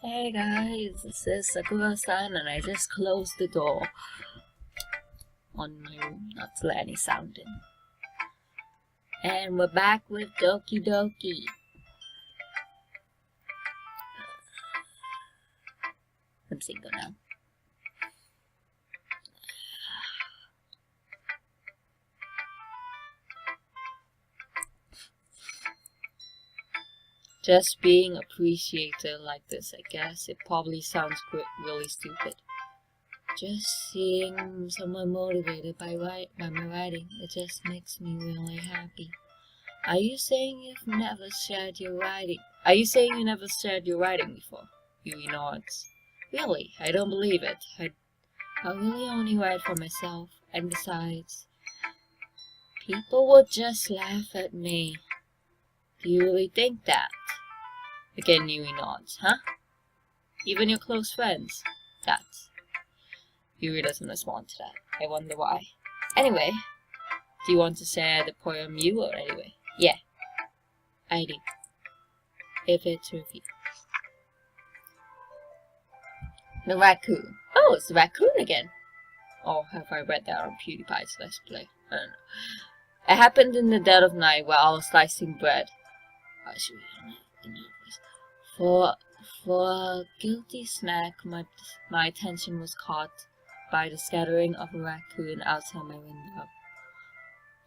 Hey guys, this is Sakura-san and I just closed the door on my room, not to let any sound in. And we're back with Doki Doki. I'm single now. Just being appreciated like this, I guess. It probably sounds really stupid. Just seeing someone motivated by my writing, it just makes me really happy. Are you saying you've never shared your writing? Are you saying you never shared your writing before? Yui nods. Really? I don't believe it. I really only write for myself, and besides, people would just laugh at me. Do you really think that? Again, Yui nods. Huh? Even your close friends? That. Yui doesn't respond to that. I wonder why. Anyway, do you want to share the poem you wrote anyway? Yeah, I do. If it's with you. The raccoon. Oh, it's the raccoon again. Or have I read that on PewDiePie's Let's Play? I don't know. It happened in the dead of night while I was slicing bread. For a guilty snack, my attention was caught by the scattering of a raccoon outside my window.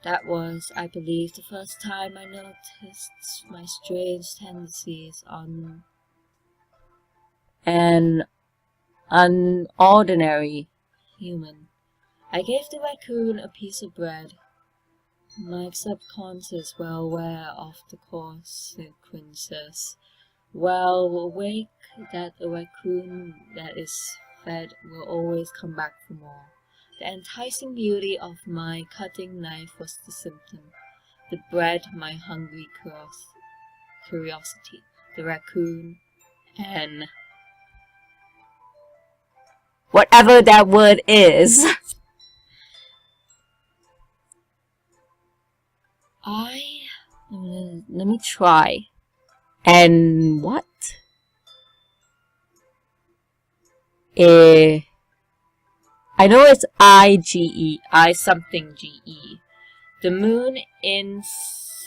That was, I believe, the first time I noticed my strange tendencies on an unordinary human. I gave the raccoon a piece of bread. My subconscious well aware of the consequences, well awake that a raccoon that is fed will always come back for more. The enticing beauty of my cutting knife was the symptom. The bread, my hungry curiosity. The raccoon, and whatever that word is. Let me try. And what? I know it's I-G-E, I something G-E. The moon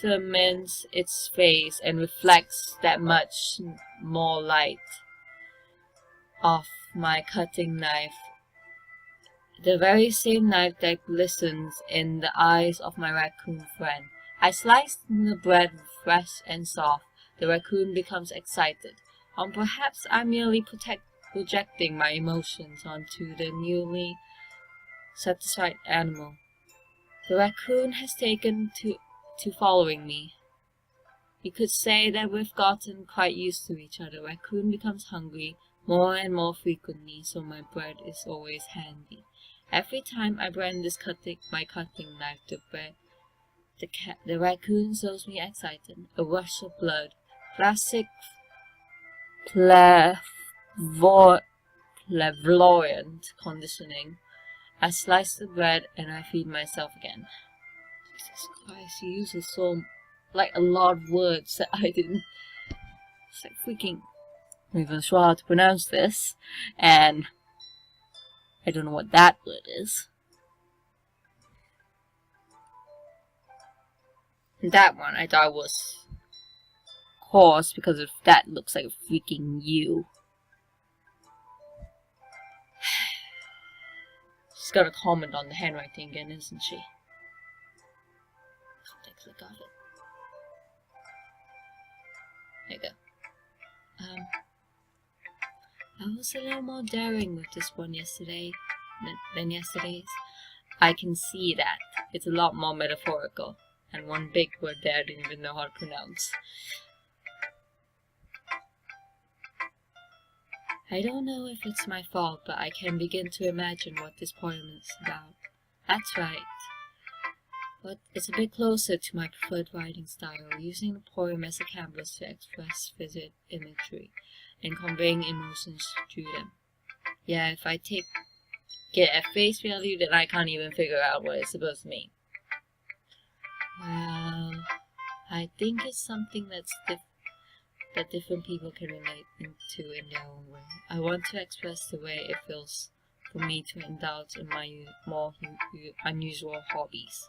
cements its face and reflects that much more light of my cutting knife. The very same knife that glistens in the eyes of my raccoon friend. I sliced the bread fresh and soft. The raccoon becomes excited. Perhaps I'm merely projecting my emotions onto the newly satisfied animal. The raccoon has taken to following me. You could say that we've gotten quite used to each other. Raccoon becomes hungry more and more frequently, so my bread is always handy. Every time I brandish my cutting knife, the raccoon shows me excited. A rush of blood. Classic flamboyant conditioning. I slice the bread and I feed myself again. Jesus Christ, he uses a lot of words that I didn't. It's like freaking. I'm not even sure how to pronounce this, and I don't know what that word is. That one I thought was horse because of that looks like a freaking U. She's gonna comment on the handwriting again, isn't she? Take a look at it. There you go. I was a little more daring with this one than yesterday's. I can see that. It's a lot more metaphorical. And one big word there I didn't even know how to pronounce. I don't know if it's my fault, but I can begin to imagine what this poem is about. That's right. But it's a bit closer to my preferred writing style, using the poem as a canvas to express vivid imagery and conveying emotions through them. Yeah, if I take it at face value, then I can't even figure out what it's supposed to mean. Well, I think it's something that's that different people can relate into in their own way. I want to express the way it feels for me to indulge in my more unusual hobbies.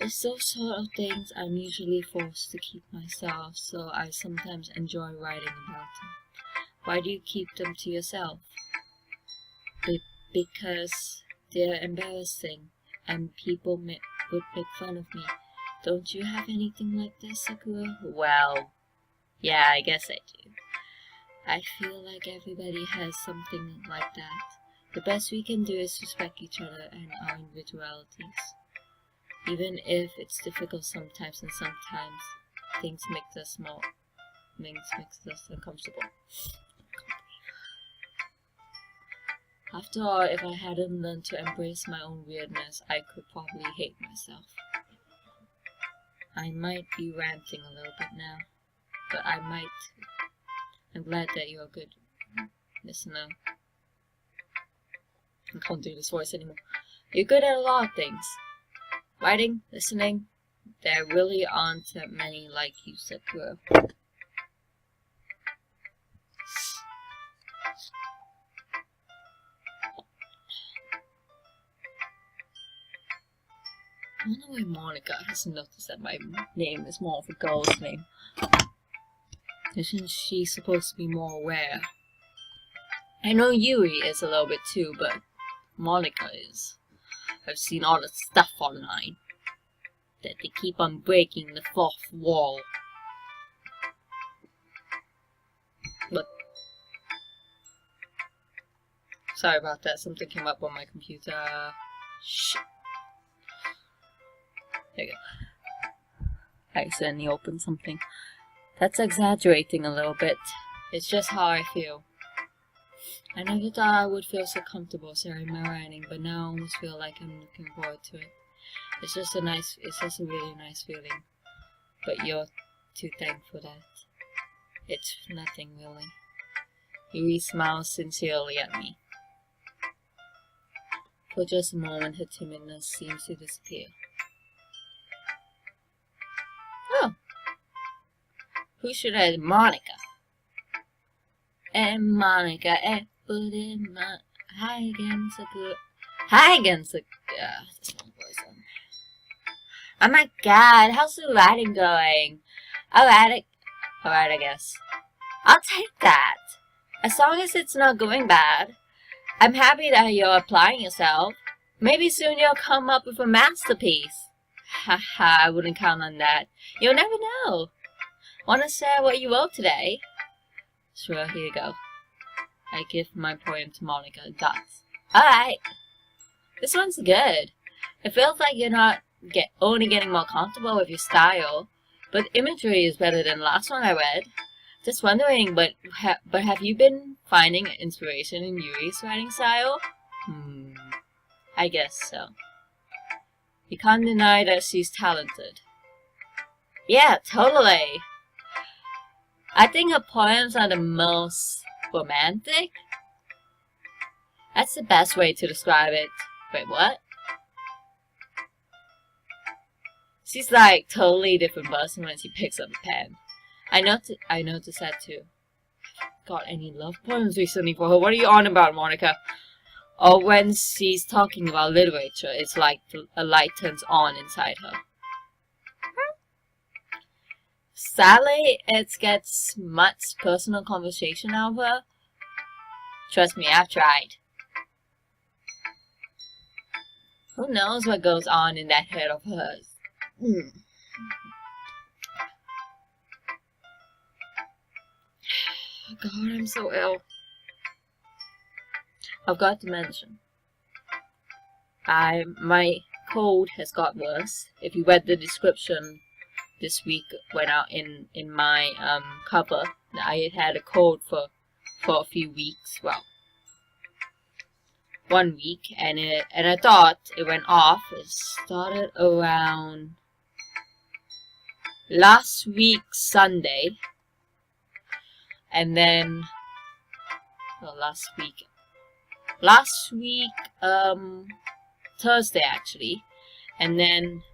It's those sort of things I'm usually forced to keep myself, so I sometimes enjoy writing about them. Why do you keep them to yourself? Because they're embarrassing and people would make fun of me. Don't you have anything like that, Sakura? Well, yeah, I guess I do. I feel like everybody has something like that. The best we can do is respect each other and our individualities. Even if it's difficult sometimes, and sometimes things make us uncomfortable. After all, if I hadn't learned to embrace my own weirdness, I could probably hate myself. I might be ranting a little bit now, but I'm glad that you're a good listener. I can't do this voice anymore. You're good at a lot of things. Writing, listening, there really aren't that many like you, Sakura. I wonder why Monica hasn't noticed that my name is more of a girl's name. Isn't she supposed to be more aware? I know Yuri is a little bit too, but Monica is. I've seen all the stuff online that they keep on breaking the fourth wall. But sorry about that, something came up on my computer. Shit. There you go. I accidentally opened something. That's exaggerating a little bit. It's just how I feel. I never thought I would feel so comfortable sharing my writing, but now I almost feel like I'm looking forward to it. It's just a really nice feeling. But you're to thank for that. It's nothing really. Yuri smiles sincerely at me. For just a moment, her timidness seems to disappear. Oh. Who should I? Monica. And Monica, put in my hi again, Sakura. Hi again, Sakura. This one voice. Oh my god, how's the writing going? Alright, I guess. I'll take that. As long as it's not going bad. I'm happy that you're applying yourself. Maybe soon you'll come up with a masterpiece. Haha, I wouldn't count on that. You'll never know. Wanna share what you wrote today? Sure, here you go. I give my poem to Monica. Dots. Alright. This one's good. It feels like you're not only getting more comfortable with your style, but imagery is better than the last one I read. Just wondering, but have you been finding inspiration in Yuri's writing style? I guess so. You can't deny that she's talented. Yeah, totally. I think her poems are the most romantic. That's the best way to describe it. Wait, what? She's like totally different person when she picks up a pen. I noticed that too. Got any love poems recently for her? What are you on about, Monica? Or when she's talking about literature, it's like a light turns on inside her. Sadly, it gets much personal conversation out of her. Trust me, I've tried. Who knows what goes on in that head of hers? God, I'm so ill. I've got to mention, my cold has got worse. If you read the description this week when out in my cover, I had a cold for a few weeks. Well, 1 week, and I thought it went off. It started around last week Sunday, and then last week Thursday actually, And then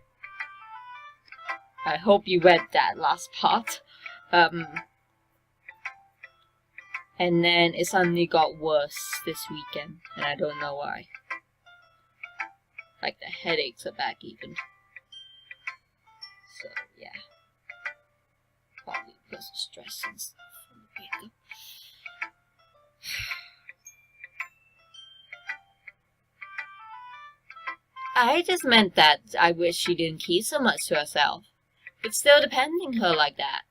I hope you read that last part. And then it suddenly got worse this weekend, and I don't know why. Like the headaches are back even. So yeah, probably because of stress and stuff from the breakup. I just meant that I wish she didn't keep so much to herself. It's still depending her like that.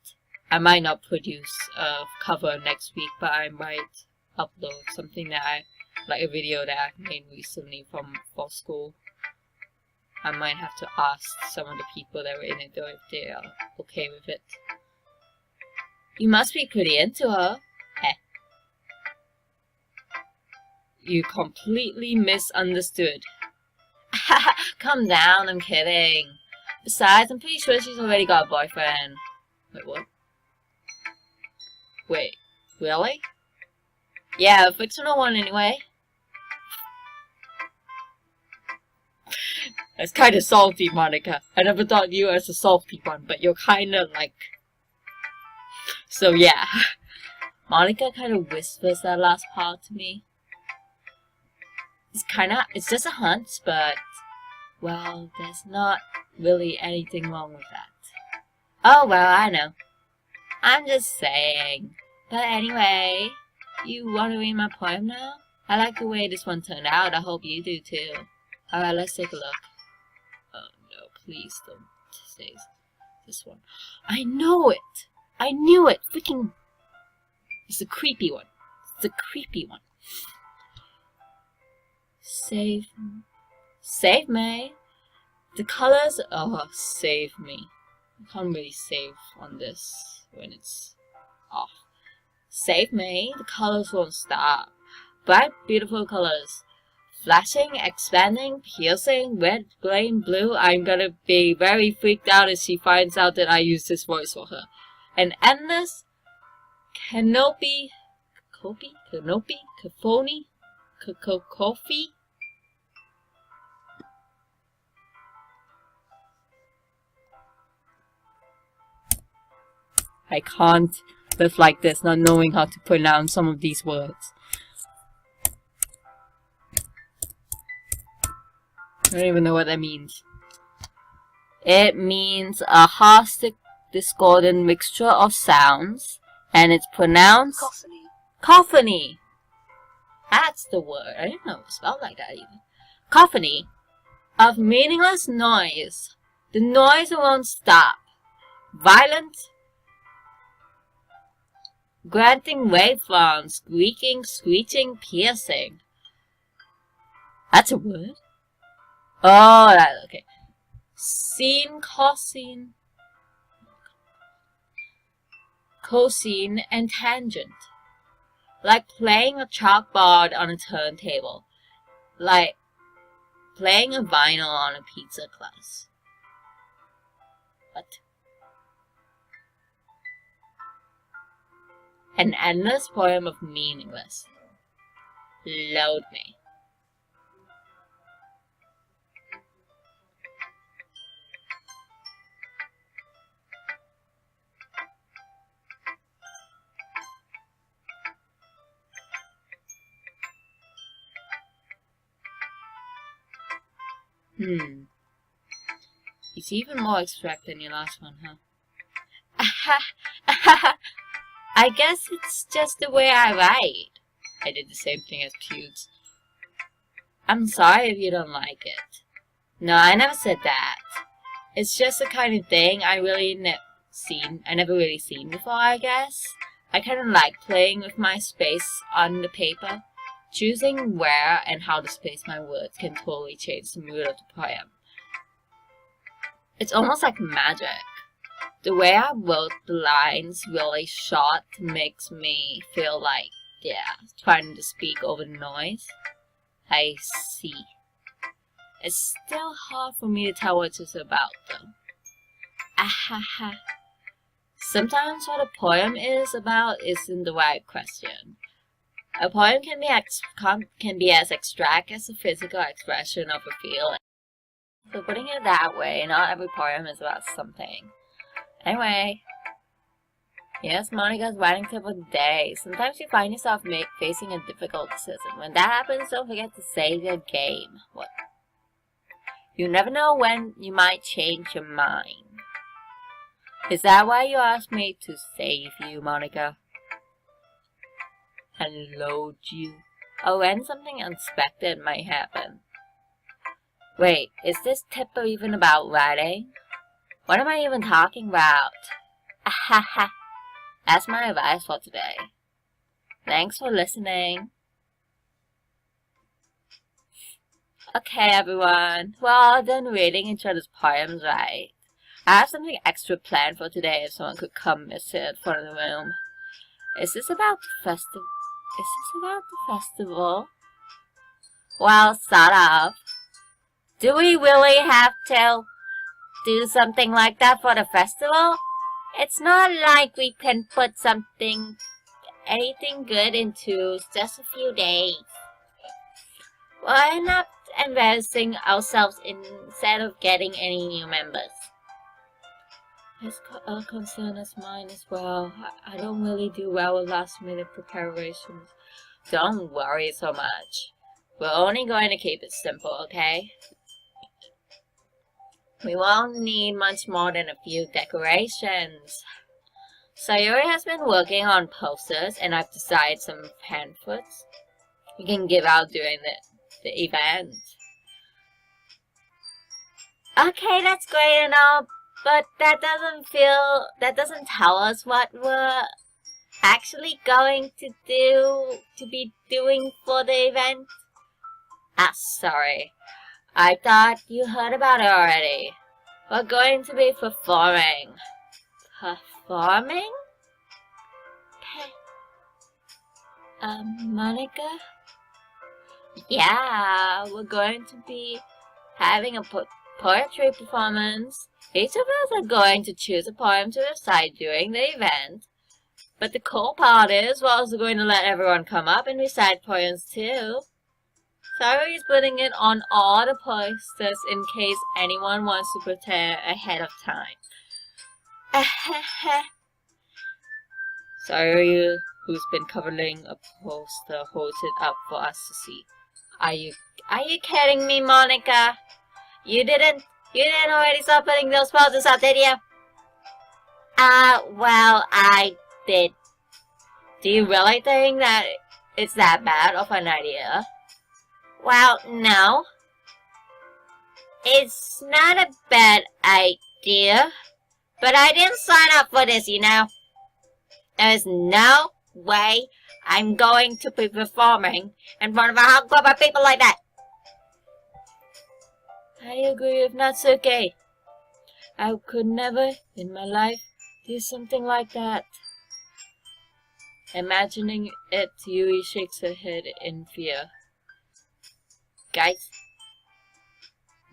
I might not produce a cover next week, but I might upload something that like a video that I've made recently for school. I might have to ask some of the people that were in it though if they are okay with it. You must be pretty into her. You completely misunderstood. Calm down, I'm kidding. Besides, I'm pretty sure she's already got a boyfriend. Wait, what? Wait, really? Yeah, a fictional one anyway. That's kind of salty, Monica. I never thought you as a salty one, but you're kind of like... So yeah. Monica kind of whispers that last part to me. It's just a hunch, but... Well, there's not really anything wrong with that. Oh, well, I know. I'm just saying. But anyway, you want to read my poem now? I like the way this one turned out. I hope you do too. Alright, let's take a look. Oh no, please don't say this one. I know it! I knew it! Freaking... It's a creepy one. It's a creepy one. Save me. The colors... Oh, save me. I can't really save on this when it's off. Save me. The colors won't stop. Bright, beautiful colors. Flashing, expanding, piercing, red, green, blue. I'm gonna be very freaked out if she finds out that I use this voice for her. An endless canopy... Canopy? Cacophony? Cacophony? I can't live like this, not knowing how to pronounce some of these words. I don't even know what that means. It means a harsh, discordant mixture of sounds, and it's pronounced... Cacophony. That's the word. I didn't know it was spelled like that even. Cacophony. Of meaningless noise. The noise won't stop. Violent... Granting waveforms, squeaking, screeching, piercing. That's a word? Oh, that, okay. Sine, cosine, cosine, and tangent. Like playing a chalkboard on a turntable. Like playing a vinyl on a pizza class. What? An endless poem of meaningless. Load me. It's even more abstract than your last one, huh? I guess it's just the way I write. I did the same thing as Pewds. I'm sorry if you don't like it. No, I never said that. It's just the kind of thing I never really seen before, I guess. I kind of like playing with my space on the paper. Choosing where and how to space my words can totally change the mood of the poem. It's almost like magic. The way I wrote the lines really short makes me feel like, trying to speak over the noise. I see. It's still hard for me to tell what it's about, though. Ahaha. Sometimes what a poem is about isn't the right question. A poem can be as abstract as a physical expression of a feeling. So putting it that way, not every poem is about something. Anyway, yes, Monica's writing tip of the day. Sometimes you find yourself facing a difficult decision. When that happens, don't forget to save your game. What? You never know when you might change your mind. Is that why you asked me to save you, Monica? And load you? Oh, when something unexpected might happen. Wait, is this tip even about writing? What am I even talking about? Ahaha. That's my advice for today. Thanks for listening. Okay, everyone. We're all done reading each other's poems, right? I have something extra planned for today if someone could come and sit in front of the room. Is this about the festival? Well, sort of. Do we really have to do something like that for the festival? It's not like we can put anything good into just a few days. Why not embarrassing ourselves instead of getting any new members? It's a concern as mine as well. I don't really do well with last-minute preparations. Don't worry so much. We're only going to keep it simple, okay? We won't need much more than a few decorations. Sayuri has been working on posters, and I've designed some pamphlets we can give out during the event. Okay, that's great and all, but that doesn't tell us what we're actually going to be doing for the event. Ah, sorry. I thought you heard about it already. We're going to be performing. Performing? Monica? Yeah, we're going to be having a poetry performance. Each of us are going to choose a poem to recite during the event. But the cool part is we're also going to let everyone come up and recite poems too. Sayuri is putting it on all the posters in case anyone wants to prepare ahead of time. Sayuri, who's been covering a poster, holds it up for us to see. Are you kidding me, Monica? You didn't already start putting those posters up, did you? Well, I did. Do you really think that it's that bad of an idea? Well, no. It's not a bad idea. But I didn't sign up for this, you know. There's no way I'm going to be performing in front of a whole group of people like that. I agree with Natsuki. I could never in my life do something like that. Imagining it, Yui shakes her head in fear. Guys?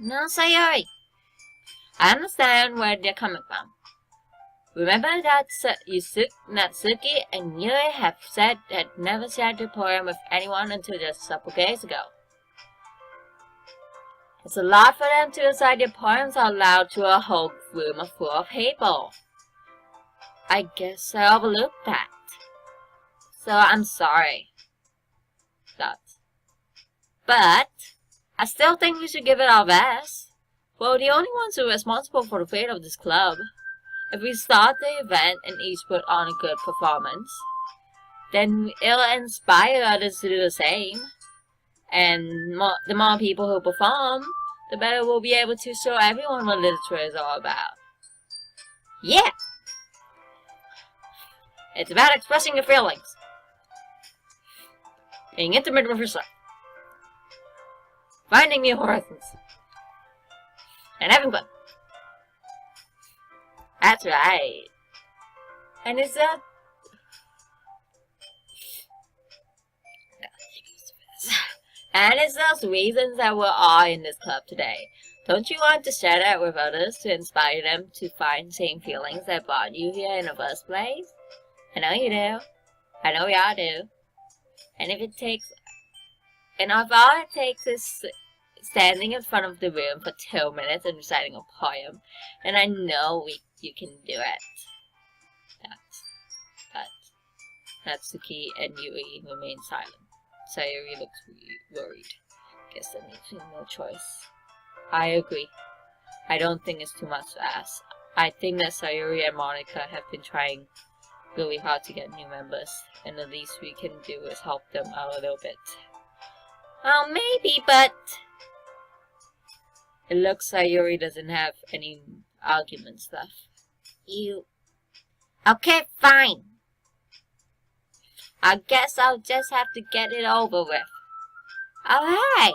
No, Sayuri. I understand where they're coming from. Remember that Natsuki and Yui have said they'd never shared the poem with anyone until just a couple days ago. It's a lot for them to recite their poems out loud to a whole room full of people. I guess I overlooked that. So I'm sorry. But I still think we should give it our best. We're the only ones who are responsible for the fate of this club. If we start the event and each put on a good performance, then it'll inspire others to do the same. And the more people who perform, the better we'll be able to show everyone what literature is all about. Yeah! It's about expressing your feelings. Being intimate with yourself. Finding new horizons. And having fun. That's right. And is that... And it's those reasons that we're all in this club today. Don't you want to share that with others to inspire them to find the same feelings that brought you here in the first place? I know you do. I know we all do. And if all it takes is standing in front of the room for 2 minutes and reciting a poem, and I know you can do it. But Natsuki and Yui remain silent. Sayuri looks worried. Guess that leaves me no choice. I agree. I don't think it's too much to ask. I think that Sayuri and Monica have been trying really hard to get new members, and the least we can do is help them out a little bit. Oh, maybe, but it looks like Yuri doesn't have any arguments left. Okay, fine. I guess I'll just have to get it over with. Alright.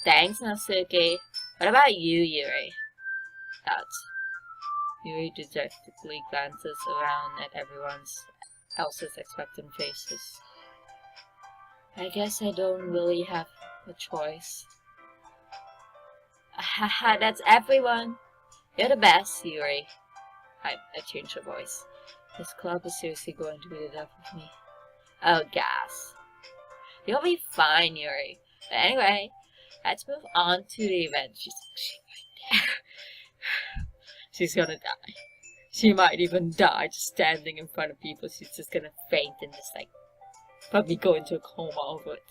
Thanks, Natsuki. What about you, Yuri? Yuri dejectedly glances around at everyone else's expectant faces. I guess I don't really have a choice. Haha, that's everyone. You're the best, Yuri. I changed her voice. This club is seriously going to be the death of me. Oh, gas. You'll be fine, Yuri. But anyway, let's move on to the event. She's right there. She's gonna die. She might even die just standing in front of people. She's just gonna faint and just probably go into a coma over it.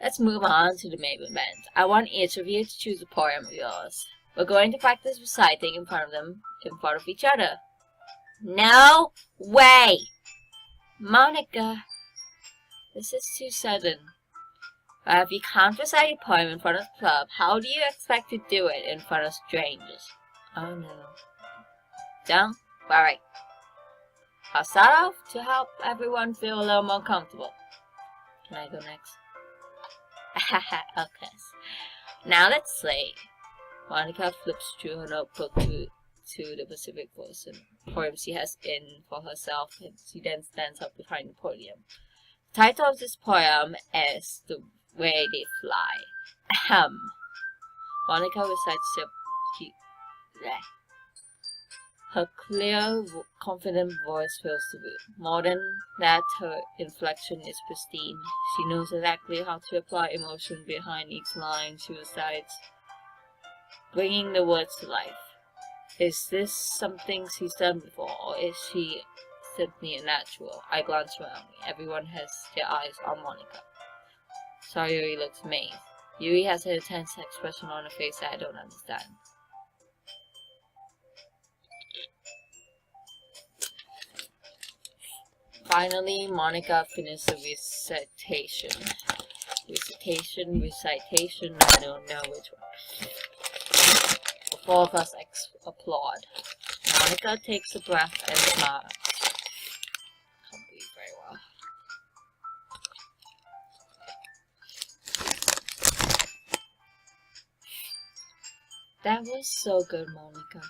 Let's move on to the main event. I want each of you to choose a poem of yours. We're going to practice reciting in front of each other. No way! Monica, this is too sudden. If you can't recite a poem in front of the club, how do you expect to do it in front of strangers? Oh no. Don't worry. I'll start off to help everyone feel a little more comfortable. Can I go next? Okay. Now let's see. Monica flips through her notebook to the Pacific Ocean. Poem she has in for herself, and she then stands up behind the podium. The title of this poem is The Way They Fly. Monica recites her clear, confident voice fills the room. More than that, her inflection is pristine. She knows exactly how to apply emotion behind each line she recites, bringing the words to life. Is this something she's done before, or is she simply a natural? I glance around me. Everyone has their eyes on Monica. Sayuri looks amazed. Yuri has an intense expression on her face that I don't understand. Finally, Monica finishes the recitation. Recitation, I don't know which one. The four of us applaud. Monica takes a breath and smiles. Can't breathe very well. That was so good, Monica.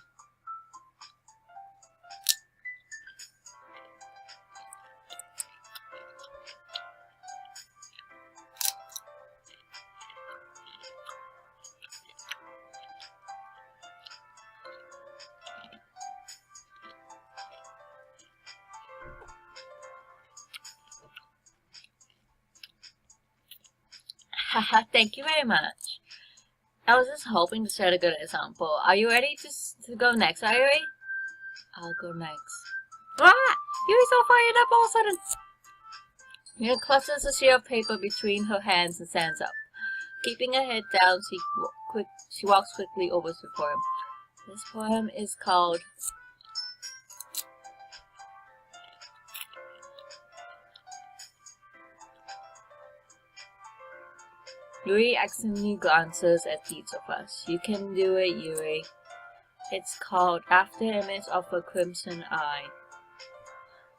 Haha, thank you very much. I was just hoping to set a good example. Are you ready to go next, Sayuri? I'll go next. Ah! Yuri's so fired up all of a sudden. Yuri clutches a sheet of paper between her hands and stands up. Keeping her head down, she walks quickly over to the poem. This poem is called Yuri accidentally glances at each of us. You can do it, Yuri. It's called After Image of a Crimson Eye.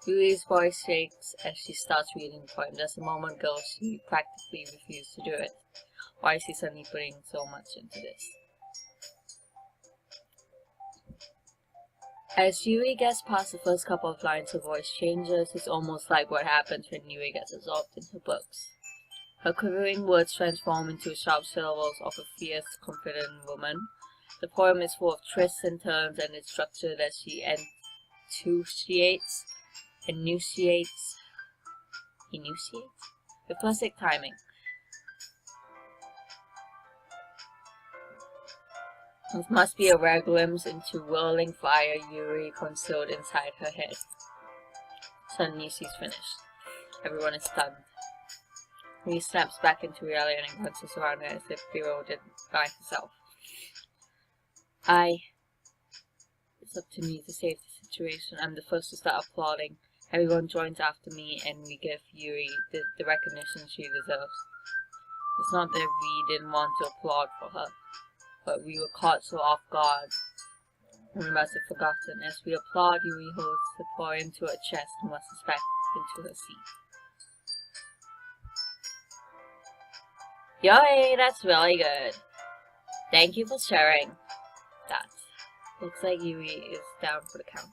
Yuri's voice shakes as she starts reading the poem. Just a moment ago, she practically refused to do it. Why is she suddenly putting so much into this? As Yuri gets past the first couple of lines, her voice changes. It's almost like what happens when Yuri gets absorbed in her books. Her quivering words transform into sharp syllables of a fierce, confident woman. The poem is full of twists and turns, and its structure that she enunciates with perfect timing. It must be a rare glimpse into whirling fire, Yuri consoled inside her head. Suddenly she's finished. Everyone is stunned. He snaps back into reality and glances around her as if bewildered by herself. It's up to me to save the situation. I'm the first to start applauding. Everyone joins after me and we give Yuri the recognition she deserves. It's not that we didn't want to applaud for her, but we were caught so off guard. We must have forgotten. As we applaud, Yuri holds the poem to her chest and rushes back into her seat. Yay, that's really good. Thank you for sharing that. Looks like Yuri is down for the count.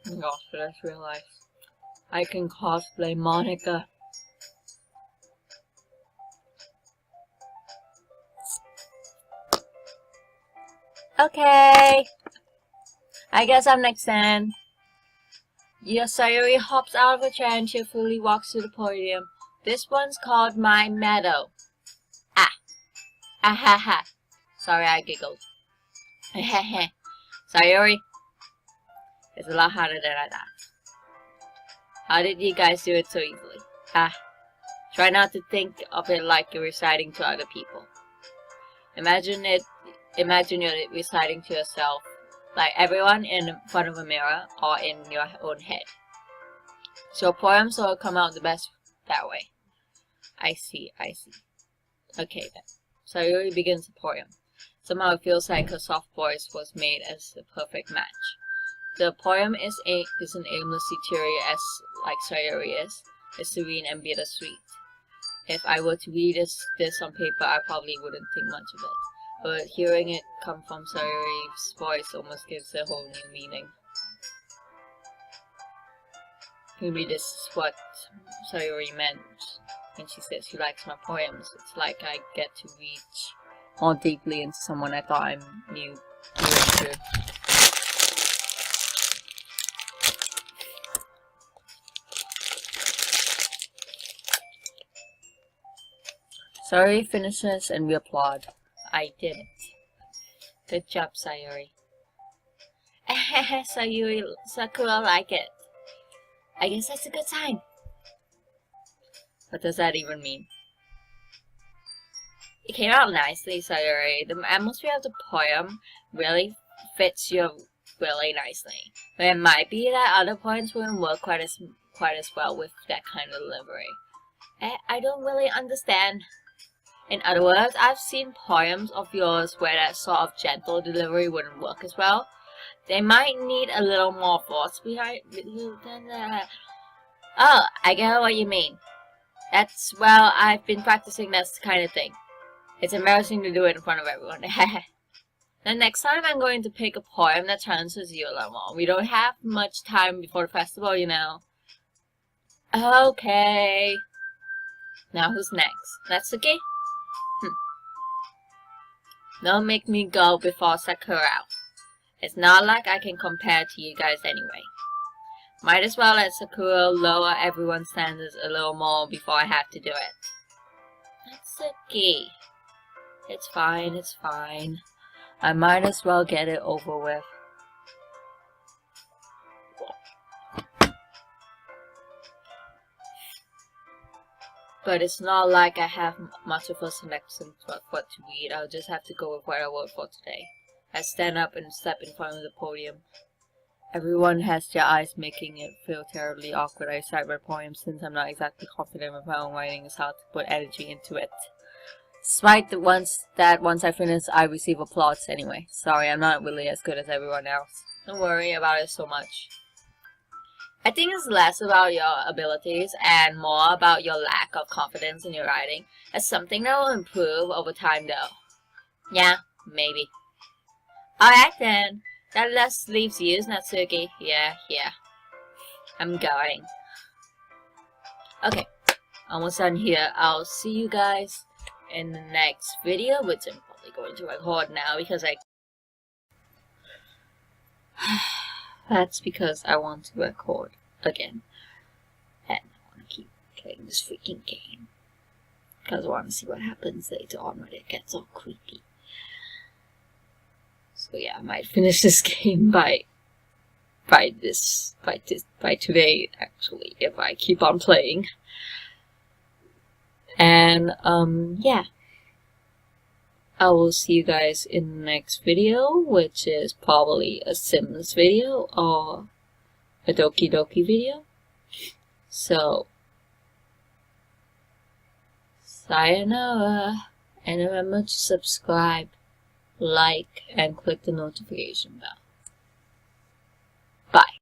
Oh my gosh, I just realized I can cosplay Monica. Okay, I guess I'm next then. Sayuri hops out of her chair and cheerfully walks to the podium. This one's called My Meadow. Ah ha ha. Sorry, I giggled. Sayuri, it's a lot harder than I thought. How did you guys do it so easily? Try not to think of it like you're reciting to other people. Imagine you're reciting to yourself, like everyone in front of a mirror or in your own head. So poems will come out the best that way. I see. Okay then. Sayuri begins a poem. Somehow it feels like her soft voice was made as the perfect match. The poem is an aimlessly cheery as like Sayuri is. It's serene and bittersweet. If I were to read this on paper, I probably wouldn't think much of it. But hearing it come from Sayuri's voice almost gives it a whole new meaning. Maybe this is what Sayuri meant when she said she likes my poems. It's like I get to reach more deeply into someone I thought I knew through and through. Sayuri finishes and we applaud. I did it. Good job, Sayuri. Sakura like it. I guess that's a good sign. What does that even mean? It came out nicely, Sayuri. The atmosphere of the poem really fits you really nicely. But it might be that other poems wouldn't work quite as well with that kind of delivery. I don't really understand. In other words, I've seen poems of yours where that sort of gentle delivery wouldn't work as well. They might need a little more force behind. Oh, I get what you mean. Well, I've been practicing that kind of thing. It's embarrassing to do it in front of everyone. Then next time I'm going to pick a poem that challenges you a little more. We don't have much time before the festival, you know. Okay. Now who's next? Natsuki? Don't make me go before Sakura. It's not like I can compare to you guys anyway. Might as well let Sakura lower everyone's standards a little more before I have to do it. Natsuki. It's fine. I might as well get it over with. But it's not like I have much of a selection of what to read. I'll just have to go with what I wrote for today. I stand up and step in front of the podium. Everyone has their eyes, making it feel terribly awkward. I recite my poem since I'm not exactly confident with my own writing. It's hard to put energy into it. Despite once I finish, I receive applause anyway. Sorry, I'm not really as good as everyone else. Don't worry about it so much. I think it's less about your abilities and more about your lack of confidence in your writing. It's something that will improve over time though. Yeah, maybe. Alright then. That just leaves you, Natsuki. Yeah. I'm going. Okay. Almost done here. I'll see you guys in the next video, which I'm probably going to record now because that's because I want to record again. And I want to keep playing this freaking game. Because I want to see what happens later on when it gets all creepy. So yeah, I might finish this game by today, actually, if I keep on playing. And yeah, I will see you guys in the next video, which is probably a Sims video or a Doki Doki video. So sayonara, and remember to subscribe, like, and click the notification bell. Bye.